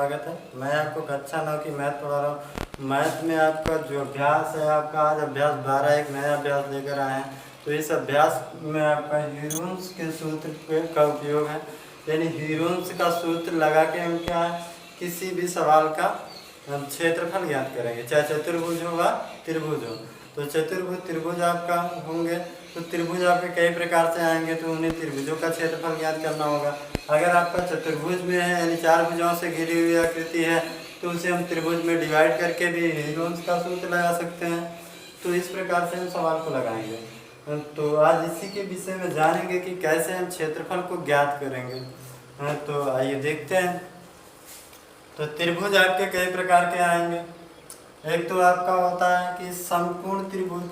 स्वागत है। मैं आपको कक्षा 9 की मैथ पढ़ा रहा हूँ। मैथ में आपका जो अभ्यास है, आपका आज अभ्यास 12 एक नया अभ्यास लेकर आए हैं। तो इस अभ्यास में आपका हीरोन्स के सूत्र का उपयोग है, यानी हीरोन्स का सूत्र लगा के हम क्या है, किसी भी सवाल का हम क्षेत्रफल ज्ञात करेंगे, चाहे चतुर्भुज हो व त्रिभुज हो। तो चतुर्भुज त्रिभुज आपका होंगे, तो त्रिभुज आपके कई प्रकार से आएंगे, तो उन्हें त्रिभुजों का क्षेत्रफल ज्ञात करना होगा। अगर आपका चतुर्भुज में है, यानी 4 भुजाओं से घिरी हुई आकृति है, तो उसे हम त्रिभुज में डिवाइड करके भी हीरोन्स का सूत्र लगा सकते हैं। तो इस प्रकार से हम सवाल को लगाएंगे। तो आज इसी के विषय में जानेंगे कि कैसे हम क्षेत्रफल को ज्ञात करेंगे। तो आइए देखते हैं। तो त्रिभुज आपके कई प्रकार के आएंगे। एक तो आपका होता है कि समकोण त्रिभुज।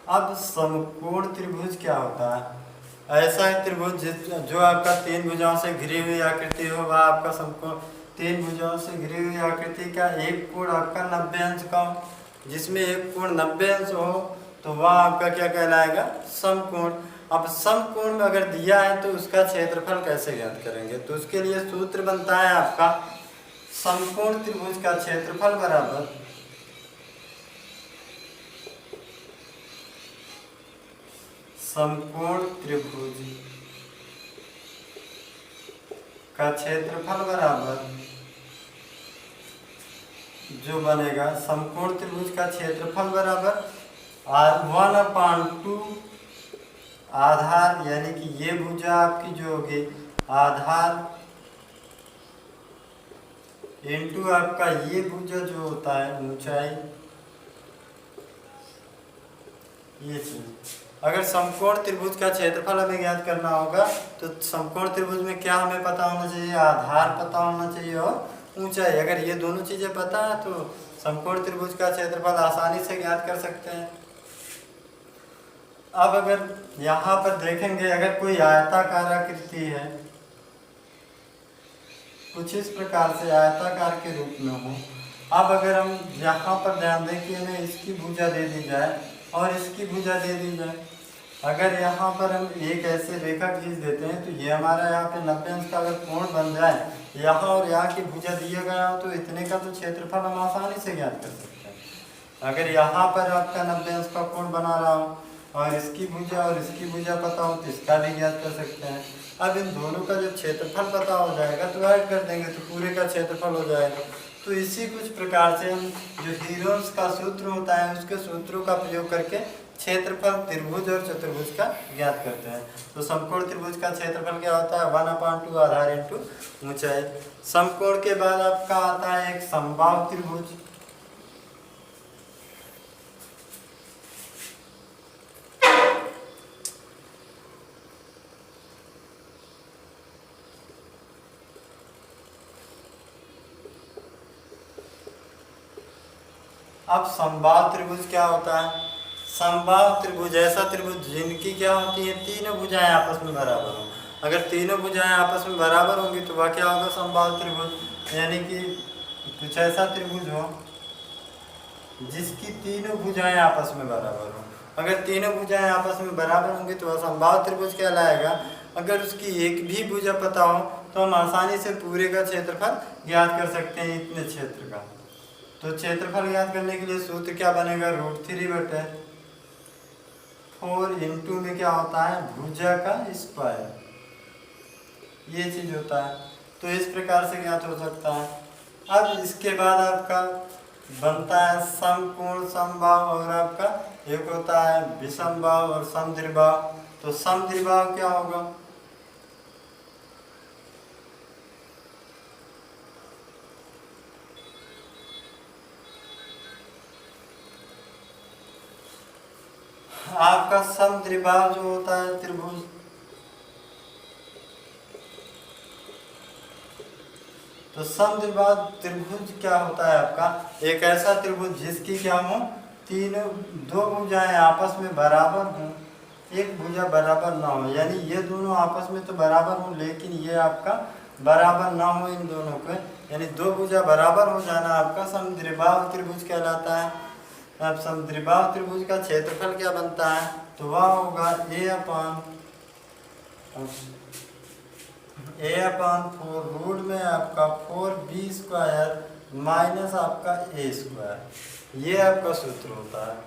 अब समकोण त्रिभुज क्या होता है? ऐसा है त्रिभुज जो आपका 3 भुजाओं से घिरी हुई आकृति हो, वह आपका समकोण। 3 भुजाओं से घिरी हुई आकृति का एक कोण आपका 90 अंश का हो, जिसमें एक कोण 90 अंश हो, तो वह आपका क्या कहलाएगा? समकोण। अब समकोण में अगर दिया है तो उसका क्षेत्रफल कैसे ज्ञात करेंगे? तो उसके लिए सूत्र बनता है आपका समकोण त्रिभुज का क्षेत्रफल बराबर समकोण त्रिभुज का क्षेत्रफल बराबर जो बनेगा समकोण त्रिभुज का क्षेत्रफल बराबर R1/2 आधार, यानी कि ये भुजा आपकी जो होगी आधार इनटू आपका ये भुजा जो होता है ऊंचाई, ये चीज। अगर समकोण त्रिभुज का क्षेत्रफल हमें ज्ञात करना होगा तो समकोण त्रिभुज में क्या हमें पता होना चाहिए? आधार पता होना चाहिए और ऊंचाई। अगर ये दोनों चीजें पता है तो समकोण त्रिभुज का क्षेत्रफल आसानी से ज्ञात कर सकते हैं। अब अगर यहाँ पर देखेंगे, अगर कोई आयताकार आकृति है, कुछ इस प्रकार से आयताकार के रूप में हो। अब अगर हम यहाँ पर ध्यान दें कि हमें इसकी भुजा दे दी जाए और इसकी भुजा दे दी जाए। अगर यहाँ पर हम एक ऐसे रेखा खींच देते हैं तो ये हमारा यहाँ पे 90 अंश का अगर कोण बन जाए, यहाँ और यहाँ की भुजा दिया गया हो, तो इतने का तो क्षेत्रफल हम आसानी से ज्ञात कर सकते हैं। अगर यहाँ पर आपका 90 अंश का कोण बना रहा हो और इसकी भुजा और इसकी भुजा पता हो तो इसका भी ज्ञात कर सकते हैं। अब इन दोनों का जब क्षेत्रफल पता हो जाएगा तो ऐड कर देंगे तो पूरे का क्षेत्रफल हो जाएगा। तो इसी कुछ प्रकार से हम जो हीरोन्स का सूत्र होता है उसके सूत्रों का प्रयोग करके क्षेत्रफल त्रिभुज और चतुर्भुज का ज्ञात करते हैं। तो समकोण त्रिभुज का क्षेत्रफल क्या होता है? 1/2 आधार इनटू ऊंचाई। समकोण के बाद आपका आता है एक समबाहु त्रिभुज। अब समबाहु त्रिभुज क्या होता है? समबाहु त्रिभुज ऐसा त्रिभुज जिनकी क्या होती है? तीनों भुजाएं आपस में बराबर हो। अगर तीनों भुजाएं आपस में बराबर होंगी तो वह क्या होगा? समबाहु त्रिभुज। यानी कि कुछ ऐसा त्रिभुज हो जिसकी तीनों भुजाएं आपस में बराबर हो। अगर तीनों भुजाएं आपस में बराबर होंगी तो वह समबाहु त्रिभुज कहलाएगा। अगर उसकी एक भी भुजा पता हो तो हम आसानी से पूरे का क्षेत्रफल ज्ञात कर सकते हैं, इतने क्षेत्र का। तो क्षेत्रफल ज्ञात करने के लिए सूत्र क्या बनेगा? √3/4 इंटू में क्या होता है? भुजा का स्क्वायर, ये चीज होता है। तो इस प्रकार से ज्ञात हो सकता है। अब इसके बाद आपका बनता है समकोण समबाहु, और आपका एक होता है विषमबाहु और समद्विबाहु। तो समद्विबाहु क्या होगा? आपका समद्विबाहु जो होता है त्रिभुज, तो समद्विबाहु त्रिभुज क्या होता है आपका? एक ऐसा त्रिभुज जिसकी क्या हो? तीनों दो भुजाएं आपस में बराबर हो, एक भुजा बराबर ना हो। यानी ये दोनों आपस में तो बराबर हो लेकिन ये आपका बराबर ना हो इन दोनों के, यानी दो भुजा बराबर हो जाना आपका समद्विबाहु त्रिभुज कहलाता है। अब समद्विबाहु त्रिभुज का क्षेत्रफल क्या बनता है? तो वह होगा a/4 रूट में आपका 4b² माइनस आपका a², ये आपका सूत्र होता है।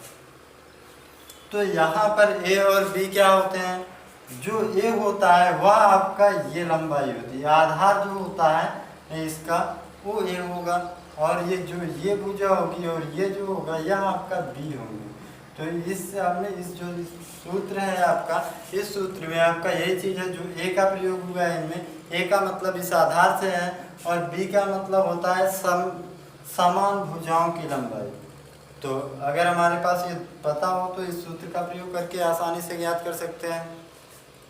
तो यहाँ पर a और b क्या होते हैं? जो a होता है वह आपका ये लंबाई होती है, आधार जो होता है इसका वो a होगा, और ये जो ये भुजा होगी और ये जो होगा यह आपका b होगी। तो इस आपने इस जो सूत्र है आपका, इस सूत्र में आपका यही चीज़ है जो a का प्रयोग हुआ है इनमें। a का मतलब इस आधार से है और b का मतलब होता है समान भुजाओं की लंबाई। तो अगर हमारे पास ये पता हो तो इस सूत्र का प्रयोग करके आसानी से ज्ञात कर सकते हैं।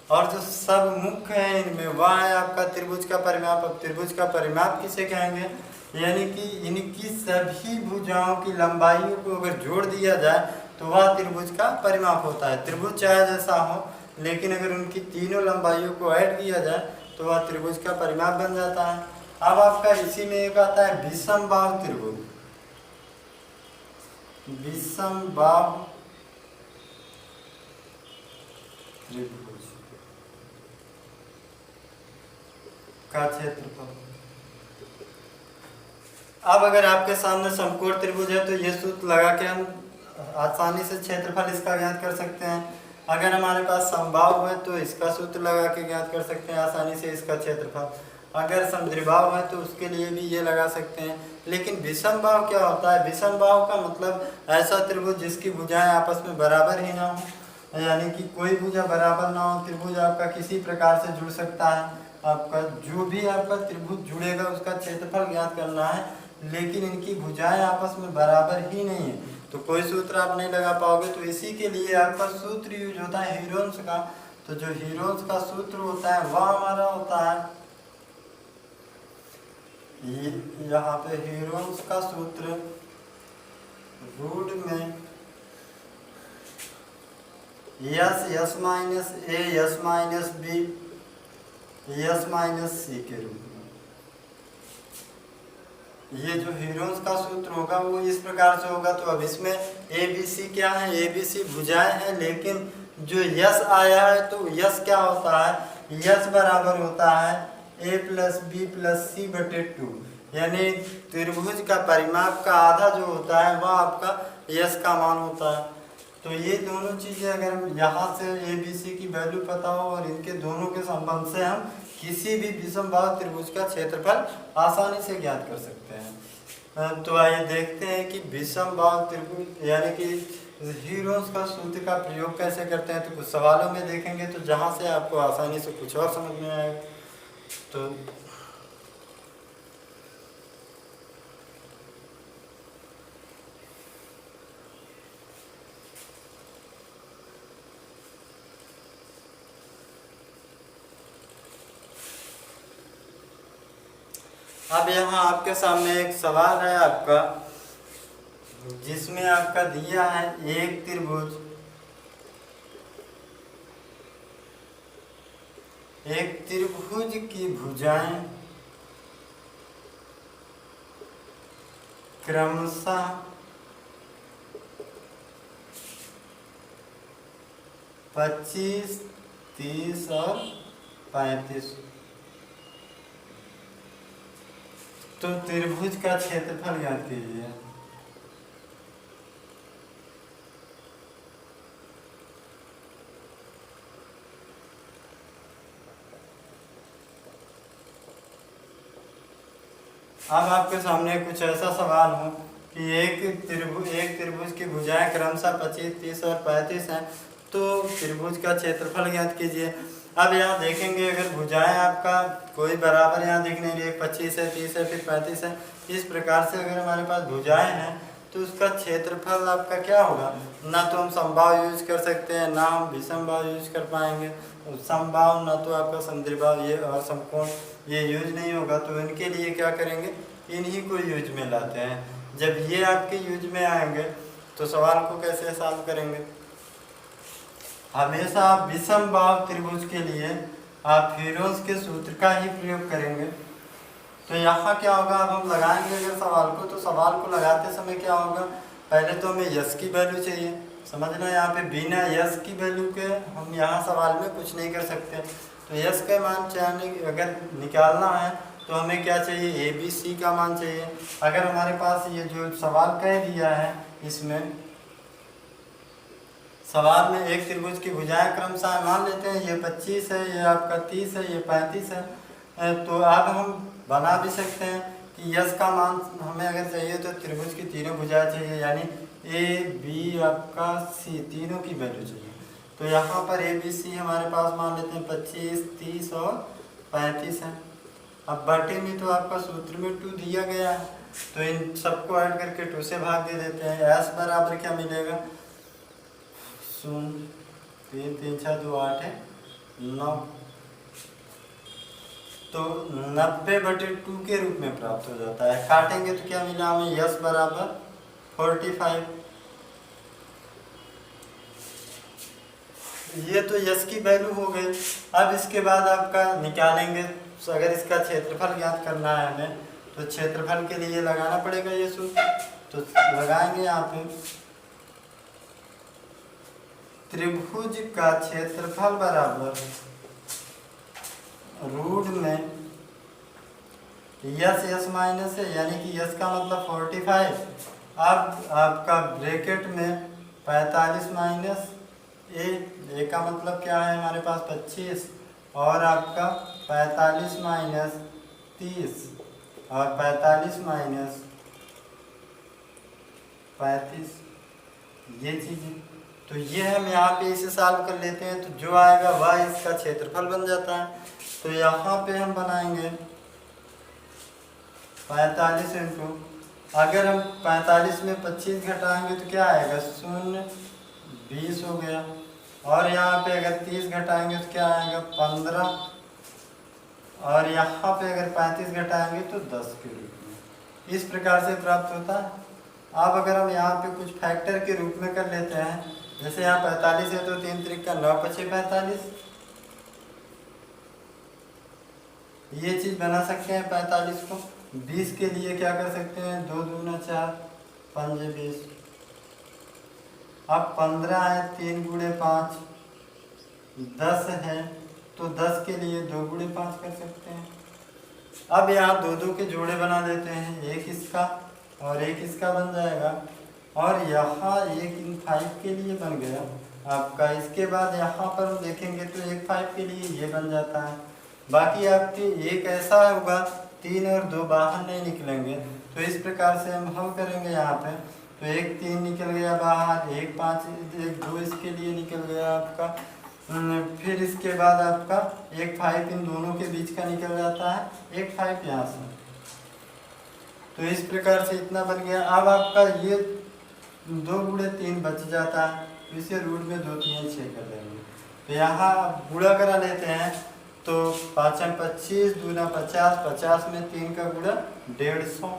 और जो सब मुख्य है इनमें वह है आपका त्रिभुज का परिमाप। अब त्रिभुज का परिमाप किसे कहेंगे? यानी कि इनकी सभी भुजाओं की लंबाइयों को अगर जोड़ दिया जाए तो वह त्रिभुज का परिमाप होता है। त्रिभुज चाहे जैसा हो, लेकिन अगर उनकी तीनों लंबाइयों को ऐड किया जाए तो वह त्रिभुज का परिमाप बन जाता है। अब आपका इसी में एक आता है विषमबाहु त्रिभुज। विषमबाहु त्रिभुज का क्षेत्रफल। अब अगर आपके सामने समकोण त्रिभुज है तो ये सूत्र लगा के हम आसानी से क्षेत्रफल इसका ज्ञात कर सकते हैं। अगर हमारे पास समबाहु है तो इसका सूत्र लगा के ज्ञात कर सकते हैं आसानी से इसका क्षेत्रफल। अगर समद्विबाहु है तो उसके लिए भी ये लगा सकते हैं। लेकिन विषमबाहु क्या होता है? विषमबाहु का मतलब ऐसा त्रिभुज जिसकी भुजाएं आपस में बराबर ही ना हो, यानी कि कोई भुजा बराबर ना हो। त्रिभुज आपका किसी प्रकार से जुड़ सकता है, आपका जो भी आपका त्रिभुज जुड़ेगा उसका क्षेत्रफल ज्ञात करना है, लेकिन इनकी भुजाएं आपस में बराबर ही नहीं है तो कोई सूत्र आप नहीं लगा पाओगे। तो इसी के लिए आपका सूत्र यूज होता है हीरोन्स का। तो जो हीरोन्स का सूत्र होता है वह हमारा होता है, यहाँ पे हीरोन्स का सूत्र रूट में s minus a s minus b s minus c के रूप में। ये जो हीरोन्स का सूत्र होगा वो इस प्रकार से होगा। तो अब इसमें ए बी सी क्या है? ए बी सी भुजाएं हैं, लेकिन जो यस आया है तो यस क्या होता है? यस बराबर होता है a प्लस बी प्लस सी बटे 2, यानी त्रिभुज का परिमाप का आधा जो होता है वह आपका यस का मान होता है। तो ये दोनों चीज़ें अगर हम यहाँ से ए बी सी की वैल्यू पता हो और इनके दोनों के संबंध से हम किसी भी विषमबाहु त्रिभुज का क्षेत्रफल आसानी से ज्ञात कर सकते हैं। तो आइए देखते हैं कि विषमबाहु त्रिभुज यानी कि हीरोन्स का सूत्र का प्रयोग कैसे करते हैं। तो कुछ सवालों में देखेंगे तो जहाँ से आपको आसानी से कुछ और समझ में आएगा। तो अब यहाँ आपके सामने एक सवाल है आपका, जिसमें आपका दिया है एक त्रिभुज, एक त्रिभुज की भुजाएं क्रमशः 25, 30 और 35। तो त्रिभुज का क्षेत्रफल ज्ञात कीजिए। अब आपके सामने कुछ ऐसा सवाल हो कि एक त्रिभुज की भुजाएं क्रमशः 25, 30 और 35 हैं, तो त्रिभुज का क्षेत्रफल ज्ञात कीजिए। अब यहाँ देखेंगे अगर भुजाएं आपका कोई बराबर यहाँ दिख नहीं रही है, 25 है, 30 है, फिर 35 है, इस प्रकार से अगर हमारे पास भुजाएं हैं तो उसका क्षेत्रफल आपका क्या होगा? ना तो हम समबाहु यूज कर सकते हैं, ना हम विषमबाहु यूज कर पाएंगे। समबाहु ना तो आपका समद्विबाहु ये और समकोण ये यूज नहीं होगा। तो इनके लिए क्या करेंगे? इन्हीं को यूज में लाते हैं। जब ये आपके यूज में आएंगे तो सवाल को कैसे सॉल्व करेंगे? हमेशा आप विषमबाहु त्रिभुज के लिए आप हीरोन्स के सूत्र का ही प्रयोग करेंगे। तो यहाँ क्या होगा? अब हम लगाएंगे अगर सवाल को, तो सवाल को लगाते समय क्या होगा? पहले तो हमें यस की वैल्यू चाहिए। समझना यहाँ पे बिना यस की वैल्यू के हम यहाँ सवाल में कुछ नहीं कर सकते। तो तो यस का मान चाहिए अगर निकालना है तो हमें क्या चाहिए, ABC का मान चाहिए। अगर हमारे पास ये जो सवाल कह दिया है, इसमें सवाल में एक त्रिभुज की भुजाएं क्रमशः मान लेते हैं, ये 25 है, ये आपका 30 है, ये 35 है। तो अब हम बना भी सकते हैं कि यस का मान हमें अगर चाहिए तो त्रिभुज की तीनों भुजाएं चाहिए, यानी AB आपका C तीनों की वैल्यू चाहिए। तो यहाँ पर ABC हमारे पास मान लेते हैं 25, 30 और 35 है। अब बटे में तो आपका सूत्र में 2 दिया गया है, तो इन सबको ऐड करके 2 से भाग दे देते हैं। S बराबर क्या मिलेगा, 0, 3, 3, 6, 2, 8 है 9। तो 90/2 के रूप में प्राप्त हो जाता है। काटेंगे तो क्या मिला हमें, यस बराबर 45। ये तो यस की वैल्यू हो गई। अब इसके बाद आपका निकालेंगे, अगर इसका क्षेत्रफल ज्ञात करना है हमें तो क्षेत्रफल के लिए लगाना पड़ेगा ये सूत्र। तो लगाएंगे यहाँ पे, त्रिभुज का क्षेत्रफल बराबर रूट में यस माइनस है, यानी कि यस का मतलब 45। अब आपका ब्रैकेट में 45 माइनस ए का मतलब क्या है हमारे पास 25, और आपका 45 माइनस 30 और 45 माइनस 35, ये चीज़ें। तो ये हम यहाँ पे इसे सॉल्व कर लेते हैं, तो जो आएगा वह इसका क्षेत्रफल बन जाता है। तो यहाँ पे हम बनाएंगे 45 इंटू, अगर हम 45 में 25 घटाएंगे तो क्या आएगा, 0, 20 हो गया। और यहाँ पे अगर 30 घटाएंगे तो क्या आएगा, 15। और यहाँ पे अगर 35 घटाएंगे तो 10 के रूप में। इस प्रकार से प्राप्त होता है। अब अगर हम यहाँ पे कुछ फैक्टर के रूप में कर लेते हैं, जैसे यहाँ 45 है तो 3 त्रिक का 9 × 5 = 45, ये चीज़ बना सकते हैं 45 को। 20 के लिए क्या कर सकते हैं, 2 दूना 4, 5 20। अब 15 है, 3 × 5 10 है, तो 10 के लिए 2 × 5 कर सकते हैं। अब यहाँ 2 के जोड़े बना देते हैं, एक इसका और एक इसका बन जाएगा। और यहाँ एक इन 5 के लिए बन गया आपका। इसके बाद यहाँ पर हम देखेंगे तो एक 5 के लिए ये बन जाता है। बाकी आपके एक ऐसा होगा 3 और 2 बाहर नहीं निकलेंगे, तो इस प्रकार से हम हल करेंगे यहाँ पे। तो एक 3 निकल गया बाहर, एक 5, एक 2 इसके लिए निकल गया आपका। फिर इसके बाद आपका एक 5 इन दोनों के बीच का निकल जाता है, एक 5 यहाँ से। तो इस प्रकार से इतना बन गया। अब आपका ये 2 × 3 बच जाता है, तो इसे रूट में 2, 3, 6 कर देंगे। तो यहाँ गुणा करा लेते हैं, तो 5 × 25, 2 × 50, 50 में 3 का गुणा 150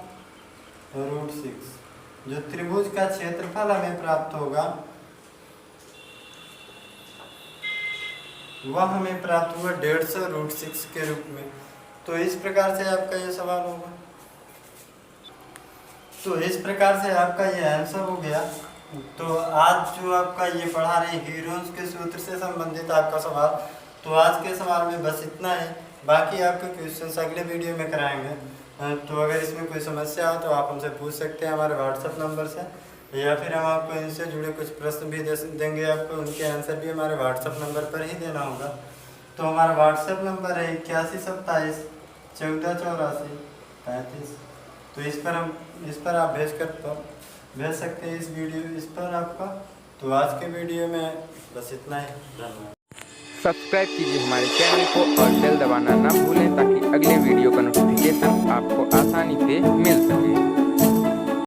√6। जो त्रिभुज का क्षेत्रफल हमें प्राप्त होगा वह हमें प्राप्त हुआ 150 √6 के रूप में। तो इस प्रकार से आपका ये सवाल होगा। तो इस प्रकार से आपका ये आंसर हो गया। तो आज जो आपका ये पढ़ा रहे हीरोन्स के सूत्र से संबंधित आपका सवाल, तो आज के सवाल में बस इतना है। बाकी आपके क्वेश्चंस अगले वीडियो में कराएंगे। तो अगर इसमें कोई समस्या हो तो आप हमसे पूछ सकते हैं हमारे व्हाट्सएप नंबर से, या फिर हम आपको इनसे जुड़े कुछ प्रश्न भी देंगे आपको, उनके आंसर भी हमारे व्हाट्सएप नंबर पर ही देना होगा। तो हमारा व्हाट्सएप नंबर है 8127 14 84 35। तो इस पर आप भेज सकते हैं इस पर आपका। तो आज के वीडियो में बस इतना ही। धन्यवाद। सब्सक्राइब कीजिए हमारे चैनल को और बेल दबाना ना भूलें ताकि